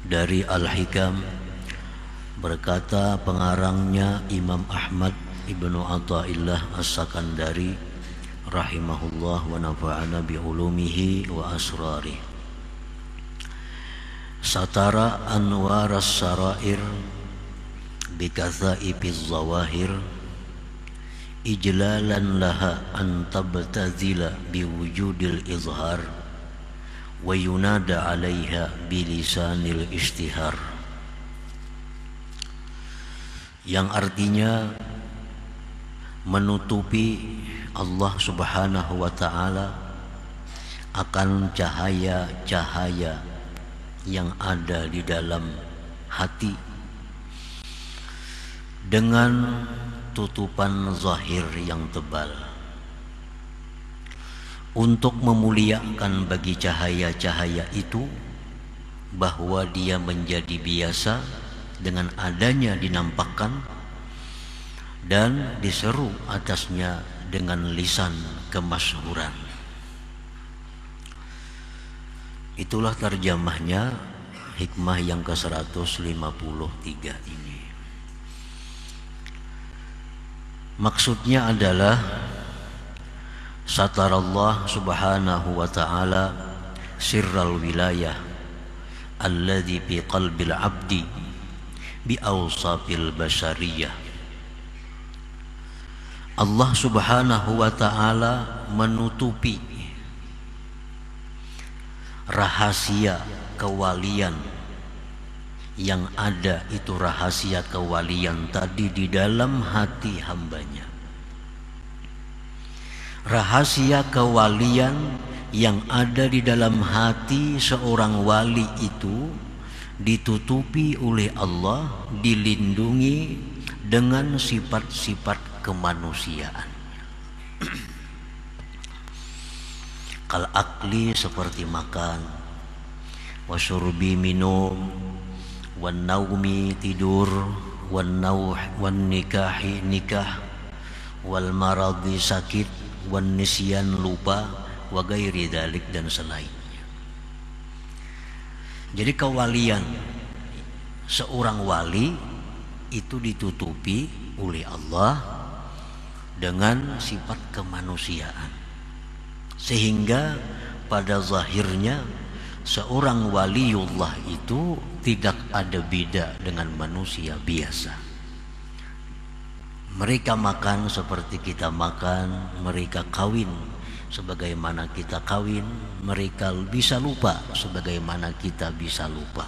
Dari Al-Hikam berkata pengarangnya Imam Ahmad Ibnu Athaillah As-Sakandari rahimahullah wa nafa'ana bi ulumihi wa asrarih. Satara anwaras sarair bi kathaibiz zawahir ijlalan laha an tabtazila bi wujudil izhar wa yunada 'alaiha bi lisanil istihar, yang artinya menutupi Allah Subhanahu wa ta'ala akan cahaya-cahaya yang ada di dalam hati dengan tutupan zahir yang tebal, untuk memuliakan bagi cahaya-cahaya itu bahwa dia menjadi biasa dengan adanya dinampakkan dan diseru atasnya dengan lisan kemasyhuran. Itulah terjemahnya hikmah yang ke-153 ini. Maksudnya adalah satarallah subhanahu wa ta'ala sirral wilayah alladhi fi qalbil abdi bi awsafil basariyah. Allah Subhanahu wa ta'ala menutupi rahasia kewalian yang ada, itu rahasia kewalian tadi di dalam hati hambanya. Rahasia kewalian yang ada di dalam hati seorang wali itu ditutupi oleh Allah, dilindungi dengan sifat-sifat kemanusiaan. Kal akli seperti makan, wasyurbi minum, wan naumi tidur, wan nauh wan nikahi nikah, wal maradi sakit, wan nisyan lupa, wa gairi dalik dan selainnya. Jadi kewalian seorang wali itu ditutupi oleh Allah dengan sifat kemanusiaan, sehingga pada zahirnya seorang waliullah itu tidak ada beda dengan manusia biasa. Mereka makan seperti kita makan, mereka kawin sebagaimana kita kawin, mereka bisa lupa sebagaimana kita bisa lupa,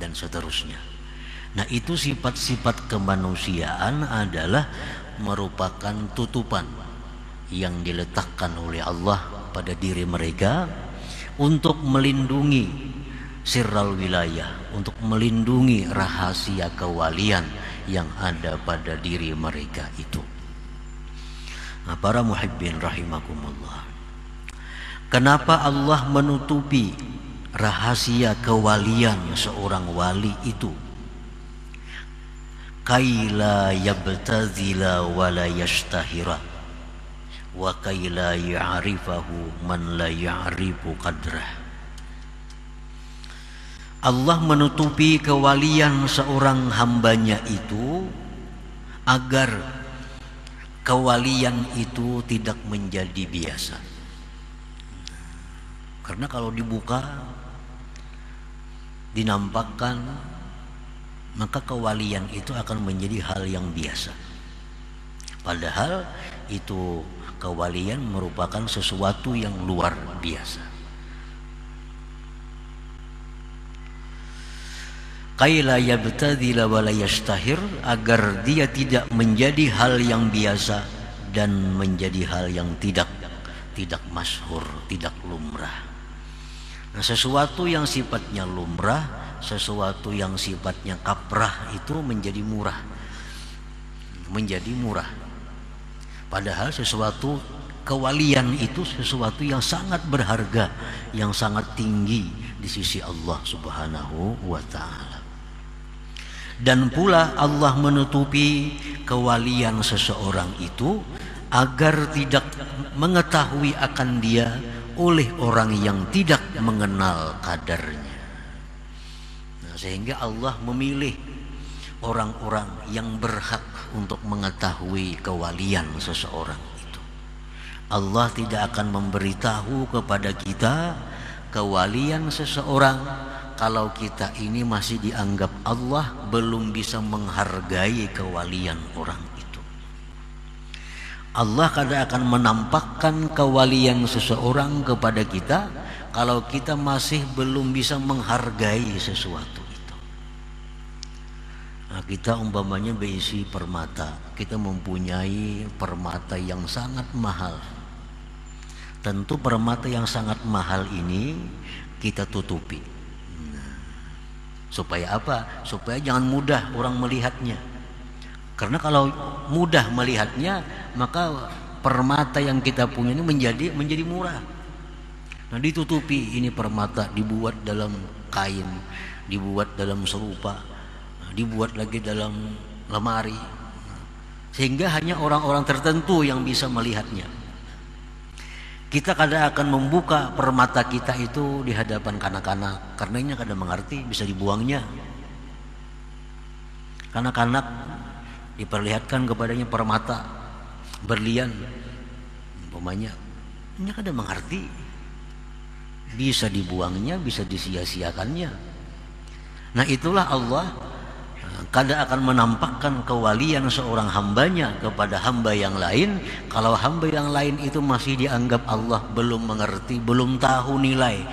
dan seterusnya. Nah, itu sifat-sifat kemanusiaan adalah merupakan tutupan yang diletakkan oleh Allah pada diri mereka untuk melindungi sirral wilayah, untuk melindungi rahasia kewalian yang ada pada diri mereka itu. Nah, para muhibbin rahimakumullah, kenapa Allah menutupi rahasia kewalian seorang wali itu? Kaila yabtazila wa la yashtahira wa kaila ya'rifahu man la ya'rifu qadrah. Allah menutupi kewalian seorang hambanya itu agar kewalian itu tidak menjadi biasa. Karena kalau dibuka, dinampakkan, maka kewalian itu akan menjadi hal yang biasa. Padahal itu kewalian merupakan sesuatu yang luar biasa. Kaila yabtadila wa la yashtahir, agar dia tidak menjadi hal yang biasa dan menjadi hal yang tidak masyhur, tidak lumrah. Nah, sesuatu yang sifatnya lumrah, sesuatu yang sifatnya kaprah itu menjadi murah. Padahal sesuatu kewalian itu sesuatu yang sangat berharga, yang sangat tinggi di sisi Allah Subhanahu wa ta'ala. Dan pula Allah menutupi kewalian seseorang itu agar tidak mengetahui akan dia oleh orang yang tidak mengenal kadarnya. Nah, Sehingga Allah memilih orang-orang yang berhak untuk mengetahui kewalian seseorang itu. Allah tidak akan memberitahu kepada kita kewalian seseorang kalau kita ini masih dianggap Allah belum bisa menghargai kewalian orang itu. Allah kadang akan menampakkan kewalian seseorang kepada kita kalau kita masih belum bisa menghargai sesuatu itu. Nah, kita umpamanya berisi permata, kita mempunyai permata yang sangat mahal. Tentu permata yang sangat mahal ini kita tutupi. Supaya apa? Supaya jangan mudah orang melihatnya. Karena kalau mudah melihatnya, maka permata yang kita punya ini menjadi murah. Nah, ditutupi, ini permata dibuat dalam kain, dibuat dalam serupa, dibuat lagi dalam lemari, sehingga hanya orang-orang tertentu yang bisa melihatnya. Kita kadang akan membuka permata kita itu di hadapan kanak-kanak, karena ini kadang mengerti, bisa dibuangnya. Kanak-kanak diperlihatkan kepadanya permata berlian, umpamanya, ini kadang mengerti, bisa dibuangnya, bisa disia-siakannya. Nah, itulah Allah kadang akan menampakkan kewalian seorang hambanya kepada hamba yang lain kalau hamba yang lain itu masih dianggap Allah belum mengerti, belum tahu nilai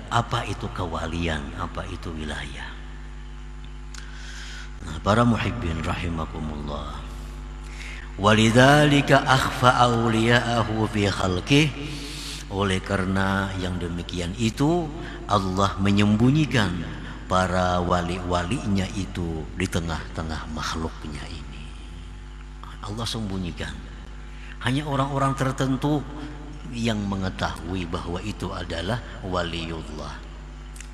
apa itu kewalian, apa itu wilayah. Nah, para muhibbin rahimakumullah, walidzalika akhfa awliya'ahu fi khalqih, oleh karena yang demikian itu Allah menyembunyikan para wali-walinya itu di tengah-tengah makhluknya ini. Allah sembunyikan. Hanya orang-orang tertentu yang mengetahui bahwa itu adalah waliullah.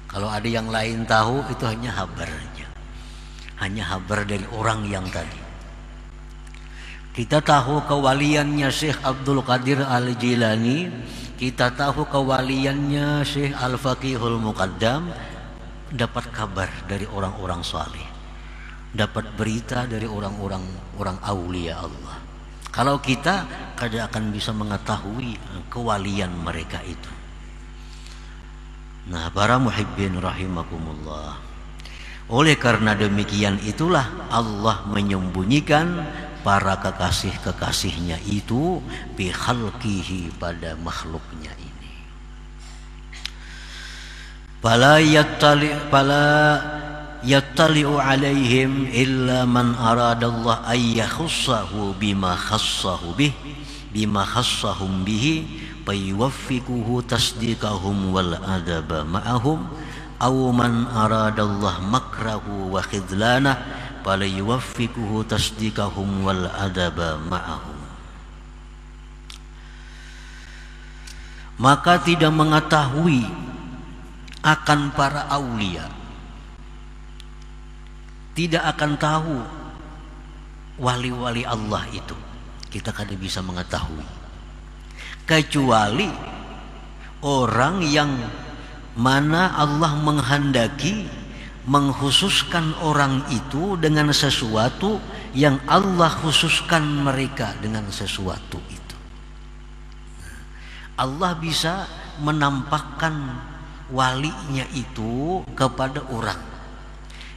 Kalau ada yang lain tahu, itu hanya habarnya, hanya habar dari orang yang tadi. Kita tahu kewaliannya Syekh Abdul Qadir Al-Jilani, kita tahu kewaliannya Syekh Al-Faqihul Muqaddam, dapat kabar dari orang-orang saleh, dapat berita dari orang-orang aulia Allah. Kalau kita kadang akan bisa mengetahui kewalian mereka itu. Nah, para muhibbin rahimakumullah, oleh karena demikian itulah Allah menyembunyikan para kekasih-kekasihnya itu bi khalqihi, pada makhluknya ini. Fala yattali'u alaihim illa man aradallah ay yakhussahu bima khassahum bihi fayuwaffiquhu tasdiqahum wal adaba ma'ahum aw man aradallah makrahu wa khidlanah fala yuwaffiquhu tasdiqahum wal adaba ma'ahum. Maka tidak mengetahui akan para aulia, tidak akan tahu wali-wali Allah itu, kita kadang bisa mengetahui, kecuali orang yang mana Allah menghendaki mengkhususkan orang itu dengan sesuatu yang Allah khususkan mereka dengan sesuatu itu. Allah bisa menampakkan walinya itu kepada orang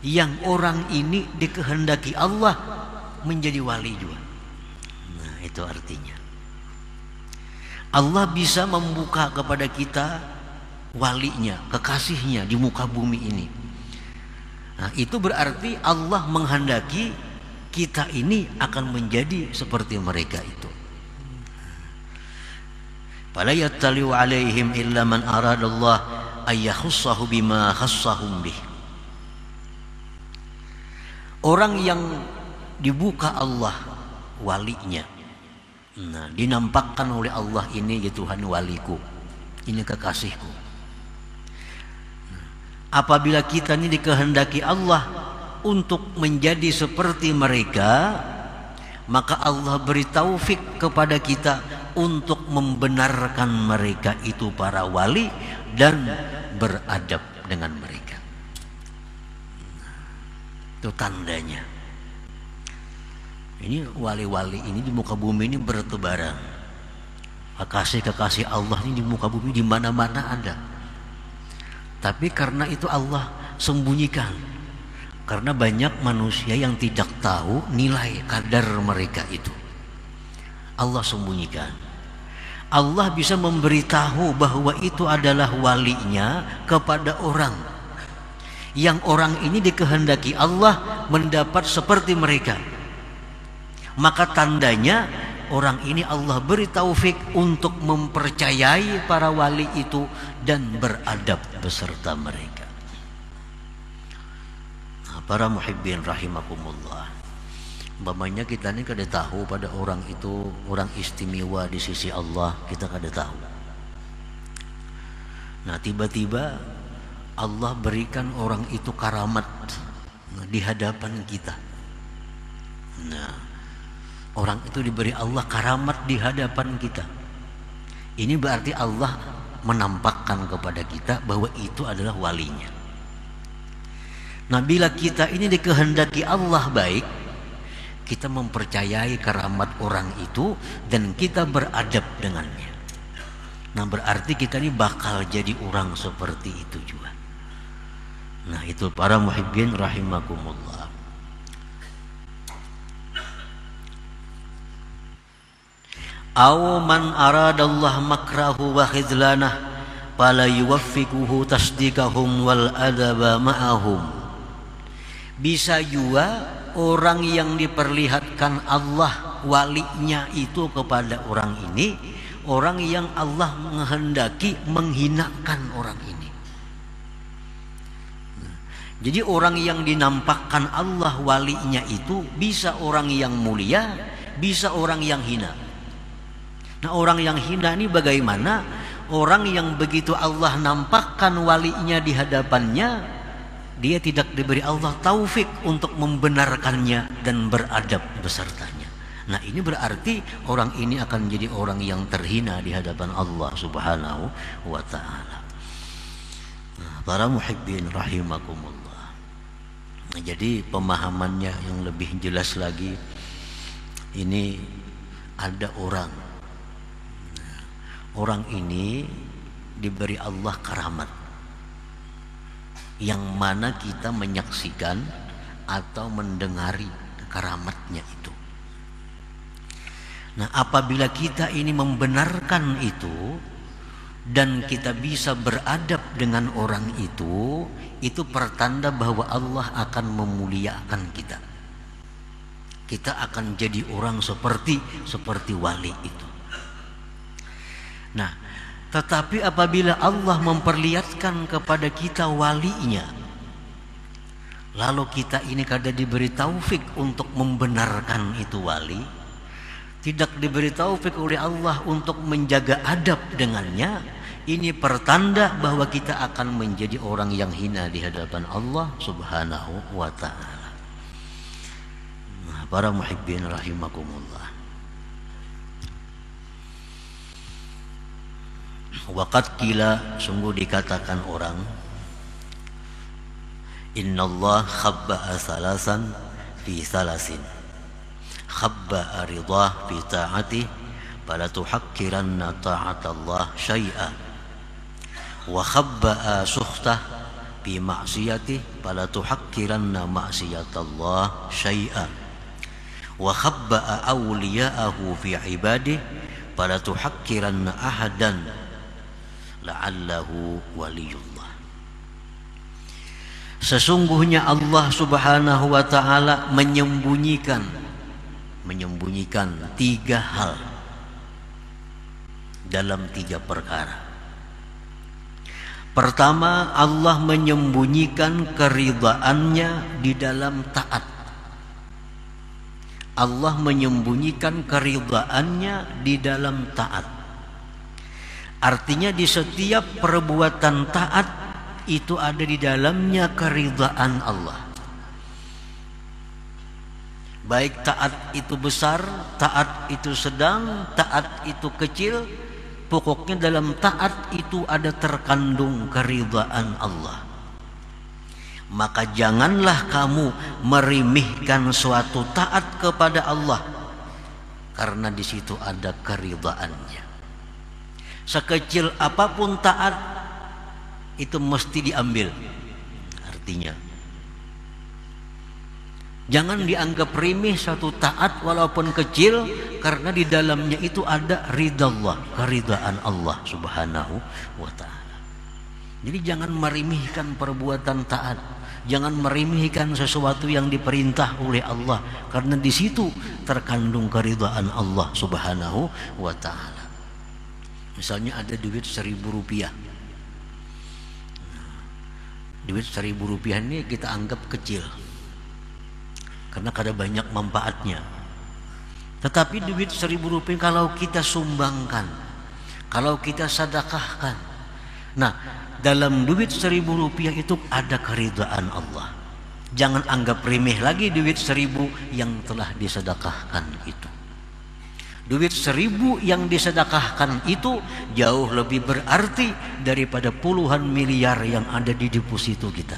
yang orang ini dikehendaki Allah menjadi wali juga. Nah, itu artinya Allah bisa membuka kepada kita walinya, kekasihnya di muka bumi ini. Nah, itu berarti Allah menghendaki kita ini akan menjadi seperti mereka itu. Fala yattali'u alaihim illa man aradallah ayyakhussahu bima khassahum bih. Orang yang dibuka Allah walinya, nah, dinampakkan oleh Allah, ini ya Tuhan waliku, ini kekasihku. Apabila kita ini dikehendaki Allah untuk menjadi seperti mereka, maka Allah beri taufik kepada kita untuk membenarkan mereka itu para wali dan beradab dengan mereka. Itu tandanya. Ini wali-wali ini di muka bumi ini bertebaran. Kekasih-kekasih Allah ini di muka bumi di mana-mana ada. Tapi karena itu Allah sembunyikan. Karena banyak manusia yang tidak tahu nilai kadar mereka itu. Allah sembunyikan. Allah bisa memberitahu bahwa itu adalah walinya kepada orang. Yang orang ini dikehendaki Allah mendapat seperti mereka. Maka tandanya orang ini Allah beri taufik untuk mempercayai para wali itu dan beradab beserta mereka. Nah, para muhibbin rahimakumullah, umpamanya kita ini kada tahu pada orang itu orang istimewa di sisi Allah, kita kada tahu. Nah, tiba-tiba Allah berikan orang itu karamat di hadapan kita. Nah, orang itu diberi Allah karamat di hadapan kita. Ini berarti Allah menampakkan kepada kita bahwa itu adalah walinya. Nah, bila kita ini dikehendaki Allah baik, kita mempercayai karamat orang itu dan kita beradab dengannya. Nah, berarti kita ini bakal jadi orang seperti itu juga. Nah, itu para muhibbin rahimakumullah. Aw man aradallah makrahu wa khidlanah fala yuwaffiquhu tasdiqahum wal adaba ma'ahum. Bisa juga orang yang diperlihatkan Allah walinya itu kepada orang ini, orang yang Allah menghendaki menghinakan orang ini. Jadi orang yang dinampakkan Allah walinya itu bisa orang yang mulia, bisa orang yang hina. Nah, orang yang hina ini bagaimana? Orang yang begitu Allah nampakkan walinya di hadapannya, dia tidak diberi Allah taufik untuk membenarkannya dan beradab besertanya. Nah, ini berarti orang ini akan menjadi orang yang terhina di hadapan Allah Subhanahu wa ta'ala. Nah, para muhibbin rahimakumullah. Nah, jadi pemahamannya yang lebih jelas lagi, ini ada orang. Nah, orang ini diberi Allah karamat, yang mana kita menyaksikan atau mendengari karamatnya itu. Nah, apabila kita ini membenarkan itu dan kita bisa beradab dengan orang itu pertanda bahwa Allah akan memuliakan kita. Kita akan jadi orang seperti wali itu. Nah, tetapi apabila Allah memperlihatkan kepada kita walinya, lalu kita ini kada diberi taufik untuk membenarkan itu wali, tidak diberi taufik oleh Allah untuk menjaga adab dengannya, ini pertanda bahwa kita akan menjadi orang yang hina di hadapan Allah Subhanahu wa ta'ala. Nah, para muhibbin rahimakumullah, waqad qila, sungguh dikatakan orang, innallah khabba'a salasan fi salasin, khabba'a ridah fi ta'ati fala tuhakkiranna ta'atallah syai'a, wa khabba'a sukhtah fi ma'siyati fala tuhakkiranna ma'siyatallah syai'a, wa khabba'a awliya'ahu fi ibadih fala tuhakkiranna ahadan la'allahu waliyullah. Sesungguhnya Allah Subhanahu wa ta'ala menyembunyikan tiga hal dalam tiga perkara. Pertama, Allah menyembunyikan keridhaannya di dalam taat. Allah menyembunyikan keridhaannya di dalam taat. Artinya di setiap perbuatan taat itu ada di dalamnya keridhaan Allah. Baik taat itu besar, taat itu sedang, taat itu kecil, pokoknya dalam taat itu ada terkandung keridhaan Allah. Maka janganlah kamu meremehkan suatu taat kepada Allah, karena di situ ada keridhaannya. Sekecil apapun taat itu mesti diambil. Artinya jangan dianggap remeh satu taat walaupun kecil, karena di dalamnya itu ada ridha Allah, keridhaan Allah Subhanahu wa ta'ala. Jadi jangan meremehkan perbuatan taat, jangan meremehkan sesuatu yang diperintah oleh Allah, karena di situ terkandung keridhaan Allah Subhanahu wa ta'ala. Misalnya ada duit 1.000 rupiah. Duit 1.000 rupiah ini kita anggap kecil karena kada banyak manfaatnya. Tetapi duit 1.000 rupiah kalau kita sumbangkan, kalau kita sedekahkan, nah dalam duit 1.000 rupiah itu ada keridhaan Allah. Jangan anggap remeh lagi duit 1.000 yang telah disedekahkan itu. Duit 1.000 yang disedekahkan itu jauh lebih berarti daripada puluhan miliar yang ada di deposito kita.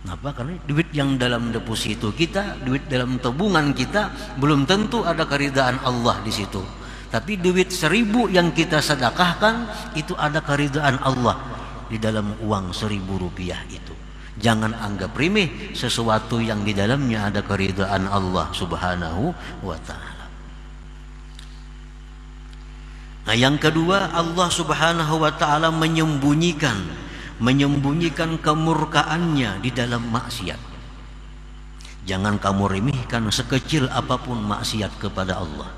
Kenapa? Karena duit yang dalam deposito kita, duit dalam tabungan kita, belum tentu ada keridhaan Allah di situ. Tapi duit 1.000 yang kita sedekahkan itu ada keridhaan Allah di dalam uang 1.000 rupiah itu. Jangan anggap remeh sesuatu yang di dalamnya ada keridhaan Allah Subhanahu wa ta'ala. Nah, yang kedua, Allah Subhanahu wa ta'ala menyembunyikan kemurkaannya di dalam maksiat. Jangan kamu remehkan sekecil apapun maksiat kepada Allah.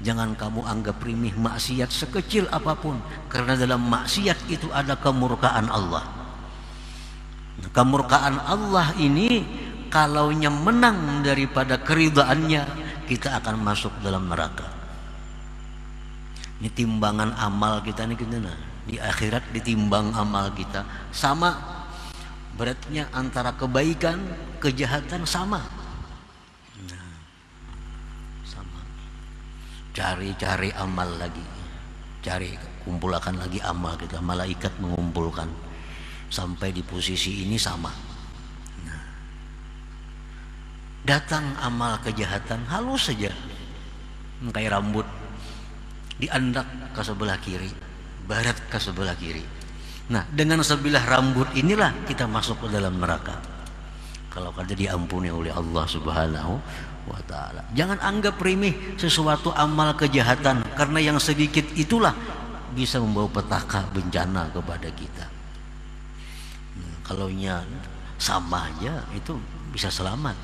Jangan kamu anggap remeh maksiat sekecil apapun, karena dalam maksiat itu ada kemurkaan Allah. Kemurkaan Allah ini kalaunya menang daripada keridhaannya, kita akan masuk dalam neraka. Ini timbangan amal kita nih, di akhirat ditimbang amal kita sama beratnya antara kebaikan kejahatan sama. Nah, sama. Cari amal lagi, kumpulkan lagi amal kita, malaikat mengumpulkan sampai di posisi ini sama. Nah, datang amal kejahatan halus saja, kayak rambut diandak ke sebelah kiri, barat ke sebelah kiri. Nah, dengan sebilah rambut inilah kita masuk ke dalam neraka kalau kada diampuni oleh Allah Subhanahu wa ta'ala. Jangan anggap remeh sesuatu amal kejahatan, karena yang sedikit itulah bisa membawa petaka bencana kepada kita. Kalau nya sama aja itu bisa selamat.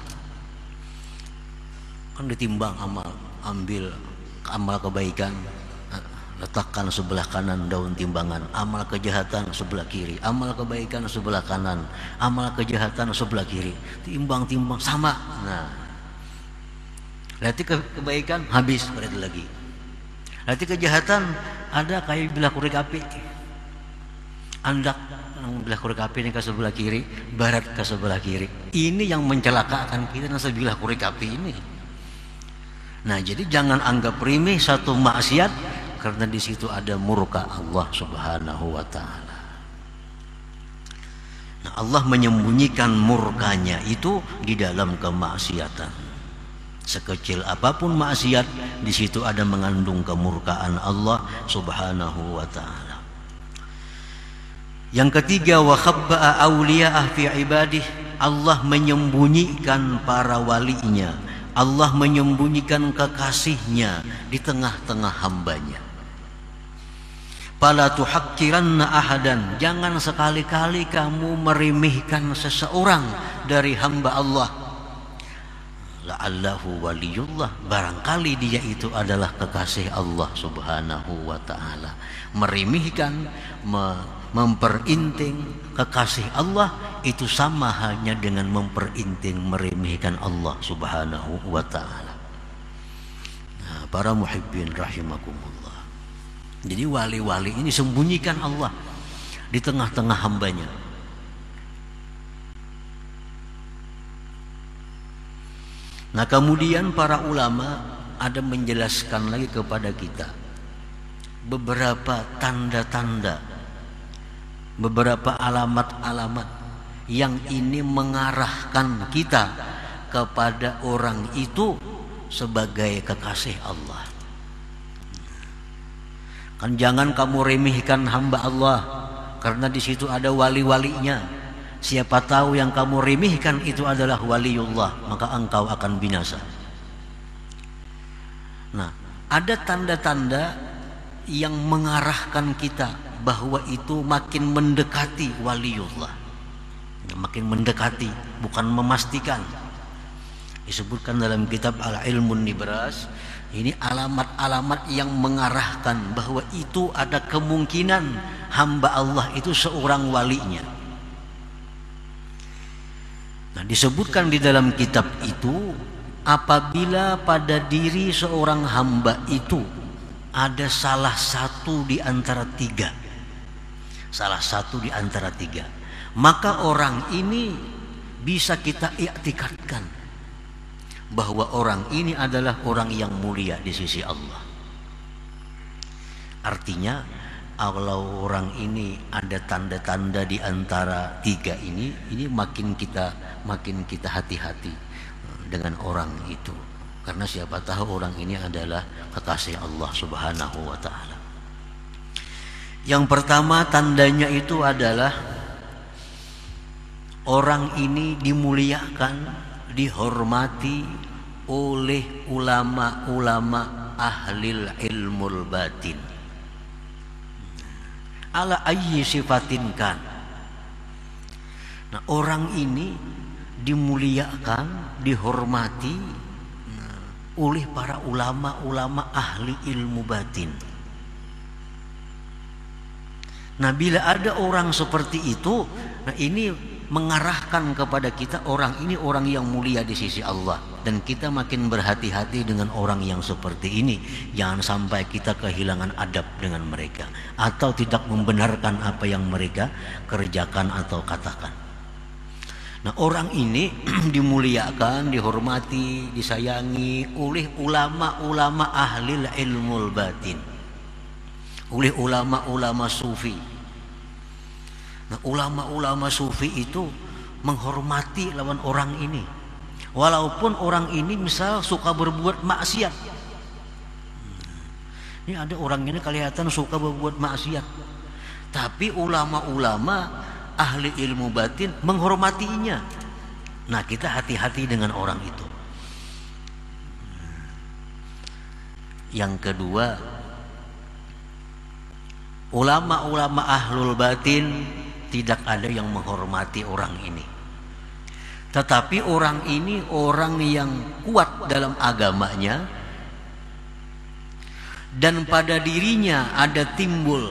Kan ditimbang amal, ambil amal kebaikan, letakkan sebelah kanan daun timbangan, amal kejahatan sebelah kiri, amal kebaikan sebelah kanan, amal kejahatan sebelah kiri, timbang sama. Nah, lihat kebaikan habis berarti lagi. Lihat kejahatan ada kayak bilah korek api, andak belah korek api ini ke sebelah kiri, barat ke sebelah kiri. Ini yang mencelakakan kita dan sebilah korek api ini. Nah, jadi jangan anggap remeh satu maksiat, karena di situ ada murka Allah Subhanahu wa ta'ala. Nah, Allah menyembunyikan murkanya itu di dalam kemaksiatan. Sekecil apapun maksiat, di situ ada mengandung kemurkaan Allah Subhanahu wa ta'ala. Yang ketiga, wa khabba'a awliya'ah fi ibadih, Allah menyembunyikan para walinya, Allah menyembunyikan kekasihnya di tengah-tengah hambanya. Fala tuhakkiranna ahadan, jangan sekali-kali kamu meremehkan seseorang dari hamba Allah. La'allahu waliyullah, barangkali dia itu adalah kekasih Allah Subhanahu wa ta'ala. Meremehkan, memperinting kekasih Allah itu sama halnya dengan memperinting, meremehkan Allah Subhanahu wa ta'ala. Nah, para muhibbin rahimakumullah, jadi wali-wali ini sembunyikan Allah di tengah-tengah hambanya. Nah, kemudian para ulama ada menjelaskan lagi kepada kita beberapa tanda-tanda beberapa alamat-alamat yang ini mengarahkan kita kepada orang itu sebagai kekasih Allah. Kan jangan kamu remehkan hamba Allah, karena di situ ada wali-walinya. Siapa tahu yang kamu remehkan itu adalah waliullah, maka engkau akan binasa. Nah, ada tanda-tanda yang mengarahkan kita bahwa itu makin mendekati waliullah. Makin mendekati, bukan memastikan. Disebutkan dalam kitab Al-Ilmun Nibras, ini alamat-alamat yang mengarahkan bahwa itu ada kemungkinan hamba Allah itu seorang walinya. Nah, disebutkan di dalam kitab itu, apabila pada diri seorang hamba itu ada salah satu di antara tiga, maka orang ini bisa kita iktikadkan bahwa orang ini adalah orang yang mulia di sisi Allah. Artinya, kalau orang ini ada tanda-tanda di antara tiga ini makin kita hati-hati dengan orang itu, karena siapa tahu orang ini adalah kekasih Allah Subhanahu wa ta'ala. Yang pertama tandanya itu adalah orang ini dimuliakan, dihormati oleh ulama-ulama ahlil ilmul batin, ala ayyi sifatin kan. Nah, orang ini dimuliakan, dihormati oleh para ulama-ulama ahli ilmu batin. Nah, bila ada orang seperti itu, nah ini mengarahkan kepada kita orang ini orang yang mulia di sisi Allah, dan kita makin berhati-hati dengan orang yang seperti ini. Jangan sampai kita kehilangan adab dengan mereka atau tidak membenarkan apa yang mereka kerjakan atau katakan. Nah, orang ini dimuliakan, dihormati, disayangi oleh ulama-ulama ahli ilmul batin, oleh ulama-ulama sufi. Nah, ulama-ulama sufi itu menghormati lawan orang ini, walaupun orang ini misal suka berbuat maksiat. Ini ada orang ini kelihatan suka berbuat maksiat, tapi ulama-ulama ahli ilmu batin menghormatinya. Nah, kita hati-hati dengan orang itu. Yang kedua, ulama-ulama ahlul batin tidak ada yang menghormati orang ini, tetapi orang ini orang yang kuat dalam agamanya, dan pada dirinya ada timbul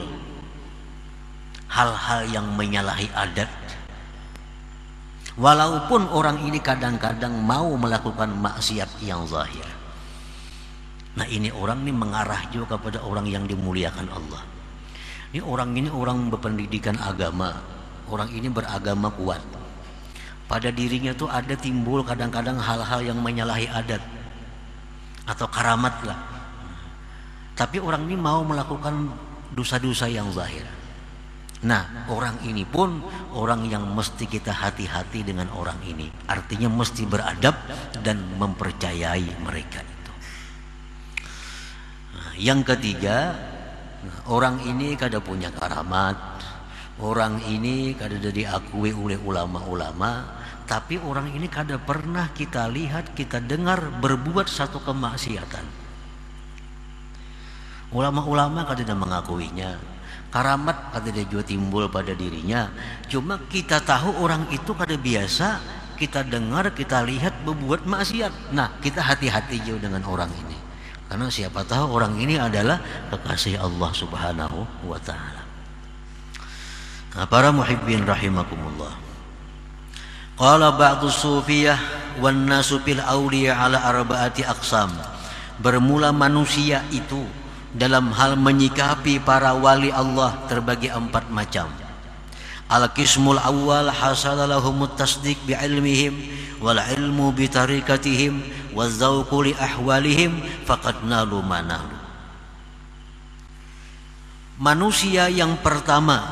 hal-hal yang menyalahi adat, walaupun orang ini kadang-kadang mau melakukan maksiat yang zahir. Nah, ini orang ini mengarah juga kepada orang yang dimuliakan Allah. Ini orang berpendidikan agama, orang ini beragama kuat. Pada dirinya tuh ada timbul kadang-kadang hal-hal yang menyalahi adat atau karamat lah. Tapi orang ini mau melakukan dosa-dosa yang zahir. Nah, orang ini pun orang yang mesti kita hati-hati dengan orang ini. Artinya mesti beradab dan mempercayai mereka itu. Nah, yang ketiga, orang ini kada punya karamat, orang ini kada diakui oleh ulama-ulama, tapi orang ini kada pernah kita lihat, kita dengar berbuat satu kemaksiatan. Ulama-ulama kada mengakuinya, karamat kada juga timbul pada dirinya. Cuma kita tahu orang itu kada biasa, kita dengar, kita lihat berbuat maksiat. Nah, kita hati-hati juga dengan orang ini, karena siapa tahu orang ini adalah kekasih Allah Subhanahu wa ta'ala. Nah, para muhibbin rahimakumullah, qala ba'du sufiyah wan nasu fil awliya ala arba'ati aqsam. Bermula manusia itu dalam hal menyikapi para wali Allah terbagi 4 macam. Al-qismul awwal hasala lahumut tasdiq bi ilmihim wal ilmu bi tariqatihim wa dzauqu li ahwalihim faqad nalu manalu. Manusia yang pertama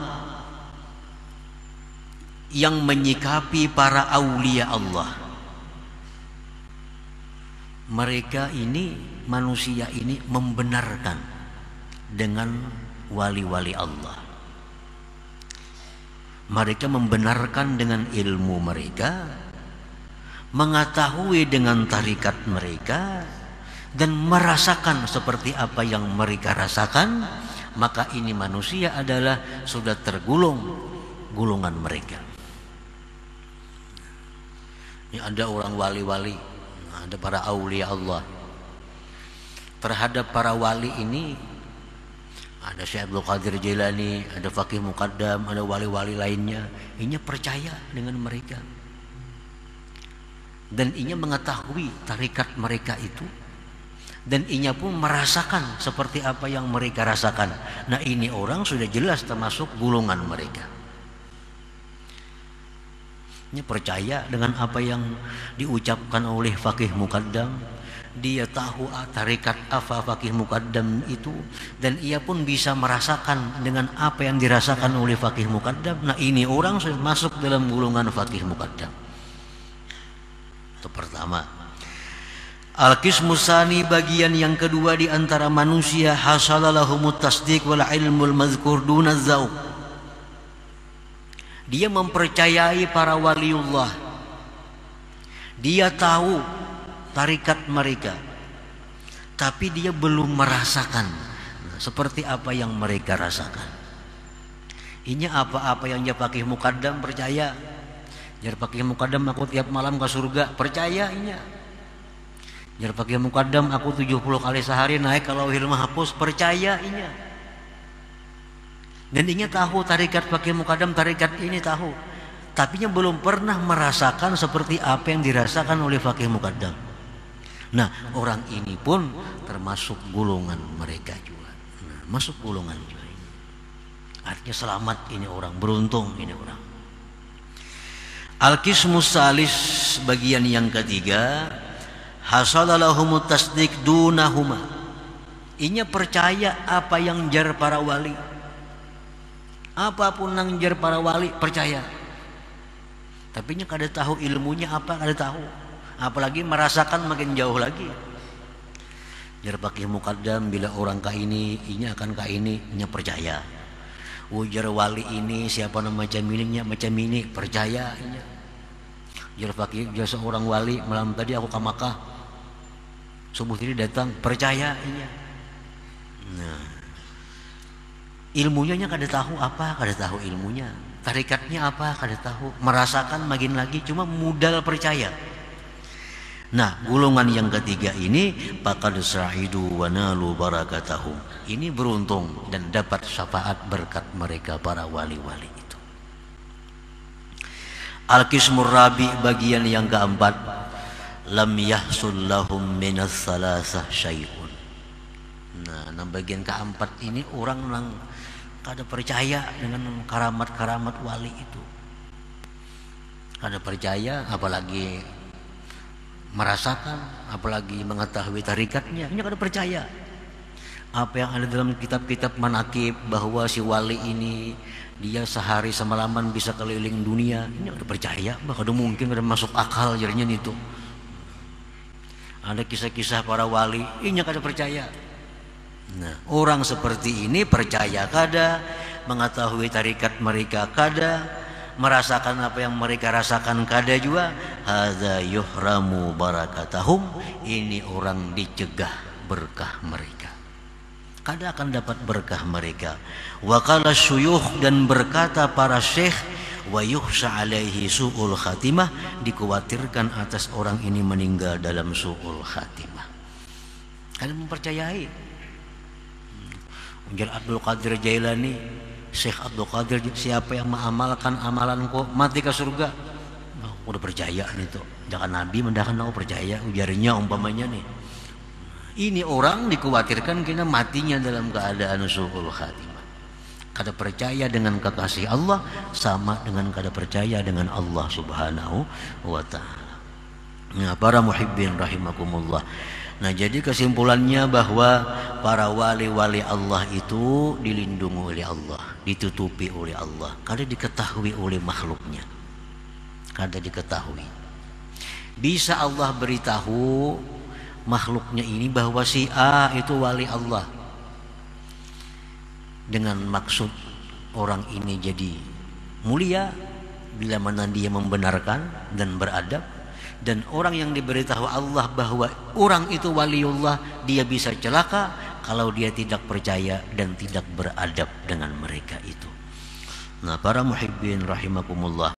yang menyikapi para aulia Allah. Mereka ini, manusia ini membenarkan dengan wali-wali Allah. Mereka membenarkan dengan ilmu mereka, mengetahui dengan tarikat mereka, dan merasakan seperti apa yang mereka rasakan. Maka ini manusia adalah sudah tergolong golongan mereka. Ini ada orang wali-wali, ada para aulia Allah. Terhadap para wali ini ada Syekh Abdul Qadir Jailani, ada Faqih Muqaddam, ada wali-wali lainnya. Inya percaya dengan mereka, dan inya mengetahui tarikat mereka itu, dan inya pun merasakan seperti apa yang mereka rasakan. Nah, ini orang sudah jelas termasuk golongan mereka. Ini percaya dengan apa yang diucapkan oleh Faqih Muqaddam. Dia tahu tarikat apa Faqih Muqaddam itu, dan ia pun bisa merasakan dengan apa yang dirasakan oleh Faqih Muqaddam. Nah, ini orang sudah masuk dalam golongan Faqih Muqaddam. Itu pertama. Al-qismus tsani, bagian yang kedua di antara manusia, hasalalahumut tasdiq wal ilmul mazkur duna dzauq. Dia mempercayai para waliullah. Dia tahu tarikat mereka, tapi dia belum merasakan seperti apa yang mereka rasakan. Ini apa-apa yang dia Faqih Muqaddam percaya. Jar Faqih Muqaddam aku tiap malam ke surga, percaya inya. Jar Faqih Muqaddam aku 70 kali sehari naik ke Lauhil Mahfuz, percaya inya. Dan inya tahu tarikat Faqih Muqaddam, tarikat ini tahu, tapi nya belum pernah merasakan seperti apa yang dirasakan oleh Faqih Muqaddam. Nah, orang ini pun termasuk golongan mereka juga. Nah, masuk golongan juga. Artinya selamat ini orang, beruntung ini orang. Al-qismus tsalis, bagian yang ketiga, hasalalahumut tasdiq dunahuma. Inya percaya apa yang jar para wali. Apapun yang jar para wali percaya. Tapi nya kada tahu ilmunya apa, kada tahu. Apalagi merasakan makin jauh lagi. Jar Faqih Muqaddam, bila orang ka ini, inya akan ka ini, inya percaya. Ujar wali ini siapa nama macam ini, percaya inya. Jar Faqih, jar seorang wali malam tadi aku ke Makkah, subuh tadi datang, percaya inya. Nah, ilmunya kada tahu apa, kada tahu ilmunya. Tarikatnya apa, kada tahu. Merasakan makin lagi, cuma modal percaya. Nah, golongan yang ketiga ini faqad sa'idu wa nalu barakatahum. Ini beruntung dan dapat syafaat berkat mereka para wali-wali itu. Al-qismur rabi, bagian yang keempat, lam yahsul lahum minas salasah syai'un. Nah, bagian keempat ini orang yang kada percaya dengan karamat-karamat wali itu. Kada percaya, apalagi merasakan, apalagi mengetahui tarikatnya. Ini kada percaya. Apa yang ada dalam kitab-kitab manakib bahwa si wali ini dia sehari semalaman bisa keliling dunia, ini kada percaya. Kada mungkin, kada masuk akal jadinya itu. Ada kisah-kisah para wali, ini kada percaya. Nah, orang seperti ini percaya kada, mengetahui tarikat mereka kada, merasakan apa yang mereka rasakan kada juga. Hadza yuhramu barakatahum, ini orang dicegah berkah mereka, kada akan dapat berkah mereka. Wa qala syuyukh, dan berkata para syekh, wa yukhsha alaihi su'ul khatimah, dikhawatirkan atas orang ini meninggal dalam su'ul khatimah. Kalian mempercayai Jar Abdul Qadir Jailani, Syekh Abdul Qadir, siapa yang mengamalkan amalanku mati ke surga. Udah percaya nih tuh. Jangan Nabi mendakan aku percaya, ujarnya umpamanya nih. Ini orang dikhawatirkan kena matinya dalam keadaan su'ul khatimah. Kada percaya dengan kekasih Allah sama dengan kada percaya dengan Allah Subhanahu wa taala. Nah, para muhibbin rahimakumullah. Nah, jadi kesimpulannya bahwa para wali-wali Allah itu dilindungi oleh Allah, ditutupi oleh Allah, kada diketahui oleh makhluknya. kada diketahui. Bisa Allah beritahu makhluknya ini bahwa si A itu wali Allah, dengan maksud orang ini jadi mulia bila mana dia membenarkan dan beradab. Dan orang yang diberitahu Allah bahwa orang itu waliullah, dia bisa celaka kalau dia tidak percaya dan tidak beradab dengan mereka itu. Nah, para muhibbin rahimakumullah,